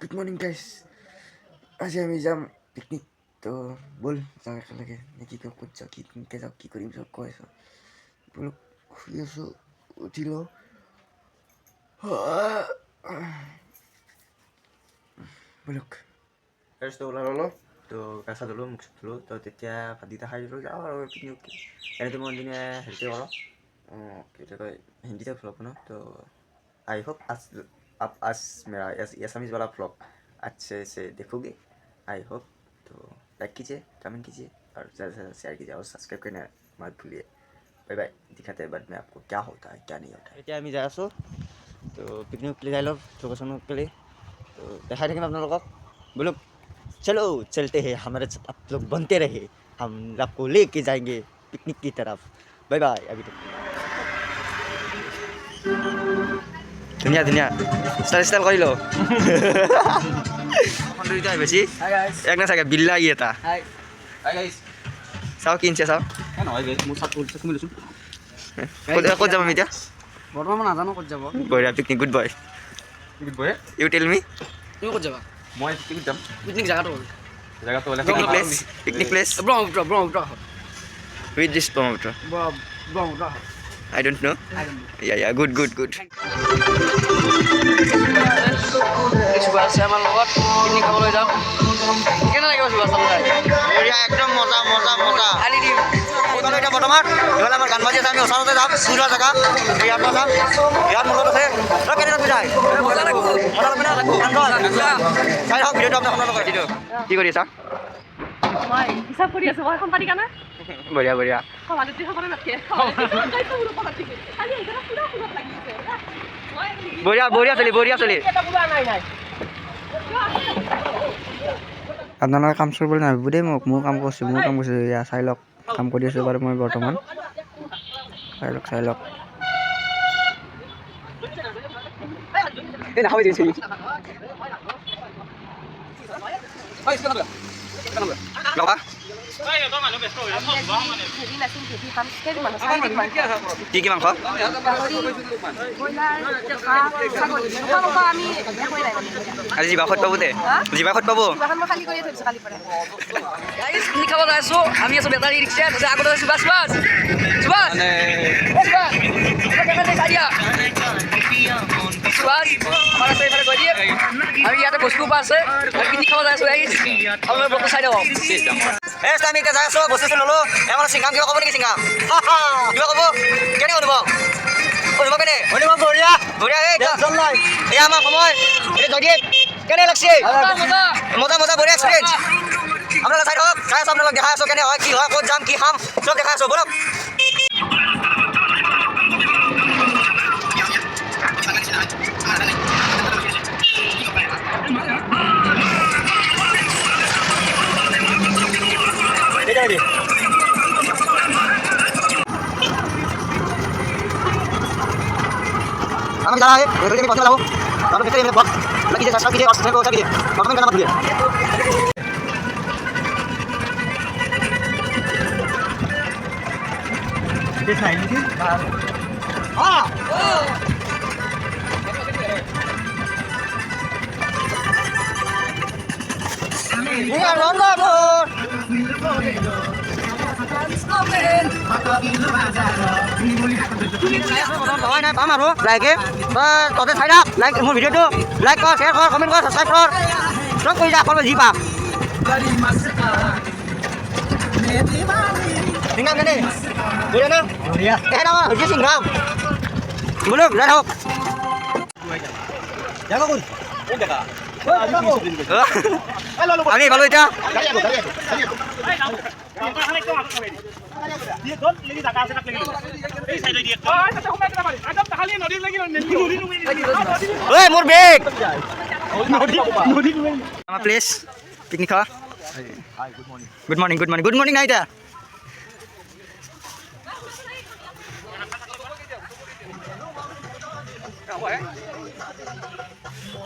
Good morning guys. আজি আমি যাম পিকনিক, তো ব'ল যাওঁ একেলগে। নে কি কওঁ, ক'ত যাওঁ, কি কেনেকৈ যাওঁ, কি কৰিম চব কৈ আছোঁ। ব'লক, শুই আছোঁ, উঠি লওঁ। ব'লক ফাৰ্ষ্ট ওলাই ল'লোঁ, তো গা চা ধুলোঁ, মুখ চুখ ধুলোঁ, তো তেতিয়া ভাতকেইটা খাই দিলোঁ, যাওঁ আৰু পিকনিক। এনেতো মই দিনে হেৰিতে কৰোঁ, কি বুলি কয়, হিন্দীতে ভ্লগ বনাওঁ। তো आई होप आप आज मेरा एसामीज़ वाला व्लॉग अच्छे से देखोगे। आई होप तो लाइक कीजिए, कमेंट कीजिए और ज़्यादा से ज़्यादा शेयर कीजिए और सब्सक्राइब करना मत भूलिए। Bye bye. दिखाते हैं बाद में आपको क्या होता है क्या नहीं होता है। এতিয়া আমি যাই আছোঁ, তো পিকনিক প্লে যাই লওক লোকেশ্যন প্লে, তো দেখাই থাকিম আপোনালোকক। बोलो चलो चलते हैं, हमारे साथ आप लोग बनते रहे, हम आपको लेके जाएंगे पिकनिक की तरफ। Bye bye. अभी तक ধুনীয়া ধুনীয়া ষ্টাইল কৰি লওঁ। দুইটা বেছি এক না চাগে বিল্লা ই এটা চাওঁ কিনছে চাওঁ। ক'ত যাম আমি এতিয়া? বৰ্তমান নাজানো ক'ত যাব। বঢ়িয়া picnic, good boy. You tell me. তুমি ক'ত যাবা? মই পিকনিক যাম। পিকনিক জাগাটো হ'ল picnic place Brahmaputra with this Brahmaputra. Brahmaputra I don't know. Yeah, good. Subhash আছে আমাৰ লগত, পিকনিক খাবলৈ যাম। কেনে লাগিব সুভাষ চাবলৈ? একদম মজা আনি দিম। এতিয়া বৰ্তমান এইফালে আমাৰ গান বাজি আছে, আমি ওচৰতে যাম ফুৰা জেগা। ইয়াত যাম, ইয়াত মনত আছে কেনেকৈ বুজাই চাই হওক ভিডিঅ'টো আপোনালোকৰ লগত দিলোঁ। কি কৰি আছা? মই হিচাপ কৰি আছোঁ, মই এখন পাৰি কানা বঢ়িয়া সভানেত্ৰী সকলে নাথাকে বঢ়িয়া চলি আপোনালোকে কাম কৰিবলৈ নাভাবিব দেই। মোৰ কাম কৰিছোঁ এয়া চাই লওক। কাম কৰি আছোঁ বাৰু মই বৰ্তমান। চাই লওক কি কি মাংস? আজি জিভা খত পাব দে, জিভা খত পাব। পিকনিক খাব যাই আছোঁ, আমি আছোঁ বেটাৰী ৰিক্সাত, আগতে আছোঁ বাছ আমি ইয়াতে বস্তু পা আছে, পিকনিক খাব যাই আছোঁ। আপোনালোকে বস্তু চাই দিয়ক। আমি এতিয়া যাই আছোঁ, বস্তু ল'লোঁ। এমাৰ চিংগাম কিবা ক'ব নেকি? চিংগাম কিবা ক'ব? কেনে অনুভৱ কেনে? বঢ়িয়া এয়া আমাৰ সময় জয়দীপ। কেনে লাগছে? মজা বঢ়িয়া এক্সপিৰিয়েঞ্চ। আপোনালোকে চাই থাকক, চাই আছোঁ, আপোনালোক দেখাই আছোঁ কেনে হয়, কি হয়, ক'ত যাম, কি খাম, চব দেখাই আছোঁ। ব'লক আমি যারা है रेडी में पहुंचने वाला हूं। आप लोग देखते हैं बहुत लगी है, सब्सक्राइब कीजिए और चैनल को सब्सक्राइब कीजिए और कमेंट करना मत भूलिए। ये खाई थी हां ये रोड নাই পাম আৰু লাইকে ততে চাই থাক। লাইক মোৰ ভিডিঅ'টো লাইক কৰ, শ্বেয়াৰ কৰ, কমেণ্ট কৰ, ছাবস্ক্ৰাইব কৰ, চব কৰি যা সকলো যি পাম। সিংগাম কেনে বঢ়িয়া ন? হৈছে সিংগাম। বোলক যাই থাকক। আমি পালোঁ এতিয়া। মোৰ বেগ আমাৰ প্লেচ পিকনিক খাওয়া। গুড মৰ্নিং নাই এতিয়া।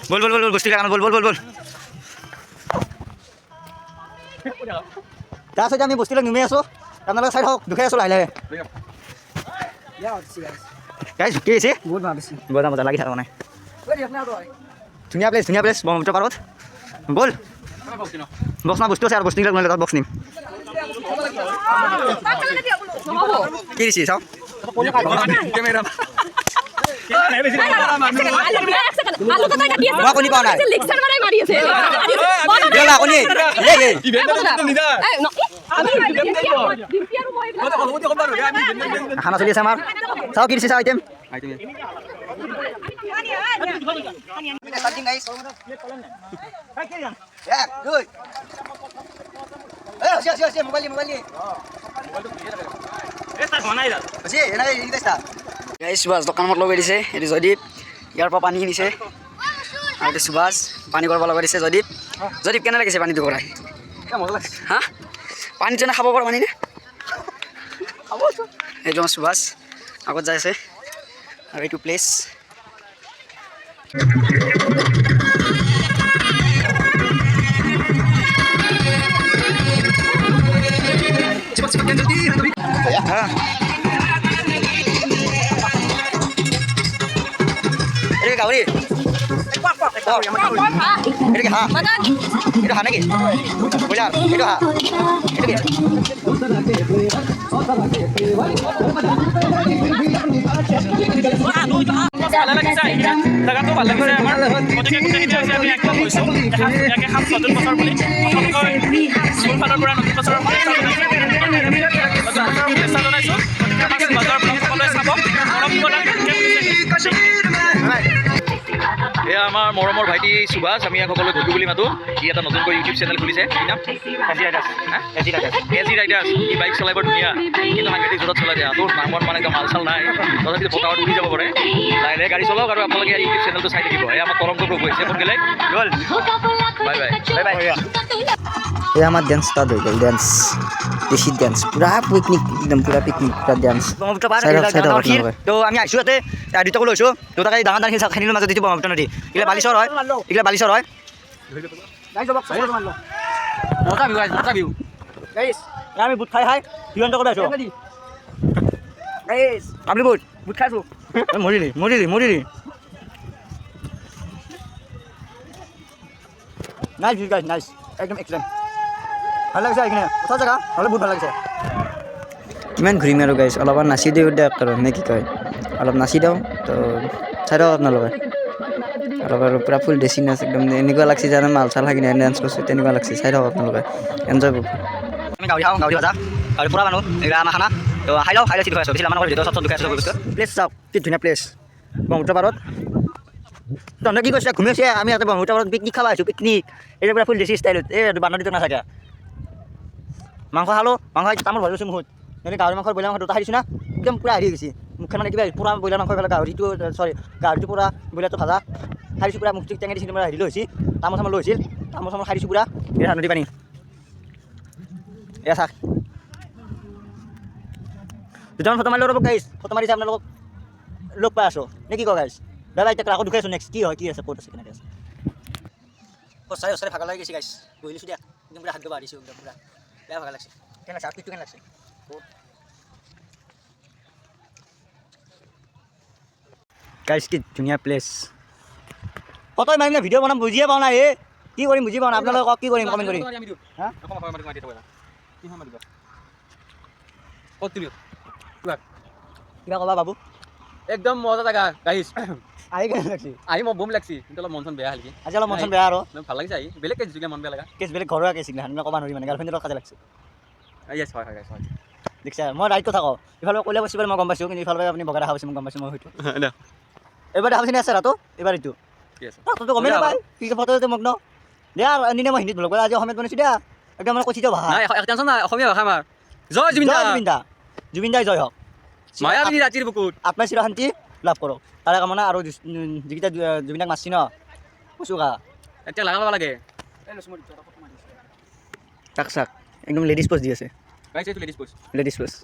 বল বস্তু কাৰণ বল তাৰপিছত আমি বস্তুবিলাক নুমি আছোঁ। আপোনালোকে চাই থাকক, দুখাই আছোঁ লাহে লাহে। গাইজ কি হৈছে? বহুত ভাল হৈছে, বহুত মজা লাগি থকা নাই। ধুনীয়া প্লেচ ব্ৰহ্মপুত্ৰ পাৰত ব'ল বক্স না বস্তু আছে আৰু বস্তুবিলাক লৈ তাত বক্স নিম কি দিছি চাওঁ মই কণী পোৱা নাই খানা চলি আছে আমাৰ চাওঁ কি দিছে চাওঁ আইটেম সুভাষ দোকানত লগাই দিছে এইটো জয়দীপ ইয়াৰ পৰা পানী কিনিছে আৰু এইটো সুভাষ পানী কৰিব লগাই দিছে জয়দীপ কেনে লাগিছে পানীটো কৰাই হা পানীটো নে খাব পৰা পানী নে এইটো আমাৰ সুভাষ আগত যাই আছে আৰু এইটো প্লেচ গাহৰি এইটো কি হাঁহ এইটো হাঁহ নেকি ব্ৰইলাৰ এইটো হাঁহ এইটো কি জেগাটো ভাল লাগিছে আমাৰ গতিকে গোটেইখিনি হৈছে আমি একদম হৈছোঁ ইয়াকে খাম নতুন বছৰ বুলি স্কুল ফালৰ পৰা নতুন বছৰৰ শুভেচ্ছা জনাইছোঁ গতিকে বজাৰৰ ব্লগ সকলোৱে চাব এয়া আমাৰ মৰমৰ ভাইটি সুভাষ আমি ইয়াক সকলোৱে ঘটু বুলি মাতোঁ সি এটা নতুনকৈ ইউটিউব চেনেল খুলিছে কি নাম এজি ৰাইডাৰ্ছ ই বাইক চলাই বৰ ধুনীয়া কিন্তু সাংঘাতিক জোৰত চলাই দিয়ে তোৰ নামত মানে একদম মাল চাল নাই তথাপিতো পকাত উৰি যাব পাৰে লাহে লাহে গাড়ী চলাওক আৰু আপোনালোকে ইউটিউব চেনেলটো চাই থাকিব এয়া আমাৰ তৰংগ প্ৰভু হৈছে ফোন গ'লে গ'ল বাই বাই এই আমাৰ ডেন্স ষ্টাৰ্ট হৈ গ'ল ডেন্স বেছি ডেন্স পুৰা পিকনিক একদম পুৰা পিকনিক পুৰা ডেন্স তো আমি আহিছোঁ ইয়াতে দুটাকো লৈছোঁ দুটাকে ডাঙৰ ডাঙৰ শিল খানিলোঁ মাজত এইটো ব্ৰহ্মপুত্ৰ নদী এইগিলা বালিচৰ হয় আমি বুট খাই হিৰন্ত কৰি আছোঁ আপনি বুট খাইছোঁ মৰিলি নাইচ একদম এক্সিলেণ্ট ভাল লাগিছে এইখিনি সঁচা জেগা হ'লে বহুত ভাল লাগিছে কিমান ঘূৰিম আৰু গাইছ অলপমান নাচি দিওঁ দিয়ক আৰু নে কি কয় অলপ নাচি দিওঁ তো চাই দিয়ক আপোনালোকে অলপ আৰু পূৰা ফুল ডেচি নাচ একদম এনেকুৱা লাগছে যে মাল চাল খাই কিনে ডান্স কৰিছোঁ তেনেকুৱা লাগছে চাই দিয়ক আপোনালোকে এনজয় কৰিব আমি গাহৰি খাওঁ গাহৰি ভাজা গাহৰি পুৰা মানুহ এইবিলাক আমাৰ খানা তো খাই লওঁ চিট হৈ আছোঁ বেছি আমাৰ ভিতৰত চব দুখাই আছোঁ প্লেচ চাওক কি ধুনীয়া প্লেচ ব্ৰহ্মপুত্ৰ পাৰত তহঁতে কি কৈছে ঘূমি আছে আমি ইয়াতে ব্ৰহ্মপুত্ৰ পাৰত পিকনিক খাব আহিছোঁ পিকনিক এইটো পুৰা ফুল ডেচি ষ্টাইলত এই বানদিটো নাথাকে মাংস খালোঁ মাংস তামোল ভৰি লৈছোঁ মুখত যদি গাহৰি মাংস ব্ৰইলাৰ মাংস দুটা খাই দিছোঁ না একদম পূৰা হেৰি গৈছে মুখখন মানে কিবা পূৰা ব্ৰইলাৰ মাংস এইফালে গাহৰিটো গাহৰিটো পূৰা ব্ৰইলাৰটো ভাজা খাই দিছোঁ পূৰা মুখটো টেঙা দিছিলোঁ পূৰা হেৰি লৈছিল তামোল চামোল লৈছিল তামোল চামোল খাই দিছোঁ পূৰা এয়া নদী পানী এয়া চাওক দুটামান ফটো মাৰিলোঁ ৰ'ব গাইছ ফটো মাৰিছে আপোনালোকক লগ পাই আছোঁ নে কি কয় গাইছ দাদা এতিয়া আকৌ দুখাই আছোঁ নেক্সট কি হয় কি আছে ক'ত আছে কেনেকৈ আছে সঁচাই ভাগৰ লাগি গৈছে গাইছ বহিছোঁ দিয়া একদম পূৰা হাত বাঢ়িছোঁ একদম পূৰা বেয়া ভাগৰ লাগছে কেনে লাগছে পিকটো কেনে লাগছে গাইছ কি ধুনীয়া প্লেচ ফটো মাৰিম ভিডিঅ' বনাম বুজিয়ে পাওঁ নাই কি কৰিম বুজি পাওঁ নাই আপোনালোকে কওক কি কৰিম কমেণ্ট কৰিম কিবা ক'বা বাবু একদম মজা জেগা গাইছ আহি কেনে লাগছে আহি মই বম লাগছি কিন্তু অলপ মন চন বেয়া হ'লকি আজি অলপ মন চন বেয়া আৰু ভাল লাগিছে আহি বেলেগ কেছ মন বেয়া লগা কেছ বেলেগ ঘৰুৱা কেছ সিগনা ক'বা নোৱাৰি মানে গাৰ্লফ্ৰেণ্ডৰ কাজে লাগছে য়েছ হয় গাইছ হয় দেখিছা মই ৰাইট কথা কওঁ ইফালে ক'লে বস্তু মই গম পাইছোঁ কিন্তু ইফালে আপুনি বগা দেখা পাইছে মই গম পাইছোঁ মই হয়তো এইবাৰ দেখা পাইছে আছে ৰাতো এইবাৰ এইটো ৰাতোটো গমেই নাপায় কি ফটোতে মগ্ন দিয়া আনিনে মই হিন্দীত ব্লগ আজি অসমীয়াত বনাইছোঁ দিয়া একদম মানে কথিত ভাষা টেনশ্যন নাই অসমীয়া ভাষা আমাৰ জয় জুবিন দাই জয় হওক মায়াবিনী ৰাতিৰ বুকুত আত্মাই চিৰ শান্তি লাভ কৰক তাৰে কামনা আৰু যিকেইটা জুবিনদাক মাৰছি ন কৈছোঁ কা এতিয়া লগাব লাগে চাক চাক একদম লেডিজ পোষ্ট দি আছে গাইছ এইটো লেডিজ পোষ্ট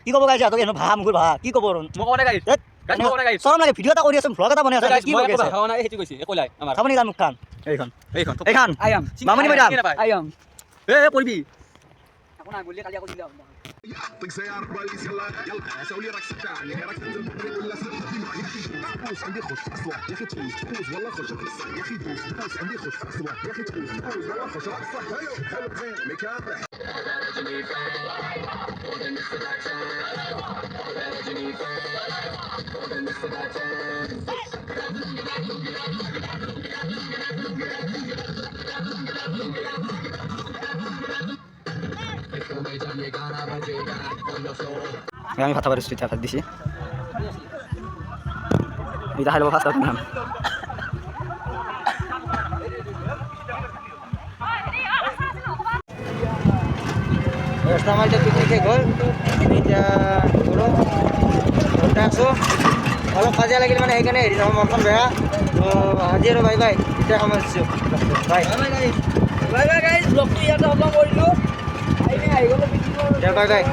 কি ক'ব গাইছে তই এনে ভাষা মুখৰ ভাষা কি ক'ব মই ক'ব নাই গাইছ চৰম লাগে ভিডিঅ' এটা কৰি আছোঁ ভ্লগ এটা বনাই আছে কি কৰি আছে সেইটো কৈছে একো নাই আমাৰ চাবনি তাৰ মুখখন এইখন এইখন মামনি মেডাম পৰিবি يعطيك سيارة بوليس يلا يلا سوي لي رقصة تاعني رقصة البطريق ولا فوز عندي خش اصلا يا اخي تفوز فوز والله خش رقصة يا اخي فوز فوز عندي خش اصلا يا اخي تفوز فوز والله خش رقصة حلو حلو زين مكافح আমি কথা পারিস তুই টাকা দিছি এটা হাইলো ফাস্ট নাম Pertama aja piknik gol, meja guru, kontakso. Kalau kaza lagi mana ikan ini sama makan beha. Hajar bye bye. Kita aman sih. Bye. Bye bye guys. Vlog tu ya dah abang boleh lu. Ini ayo kalau video. Bye bye.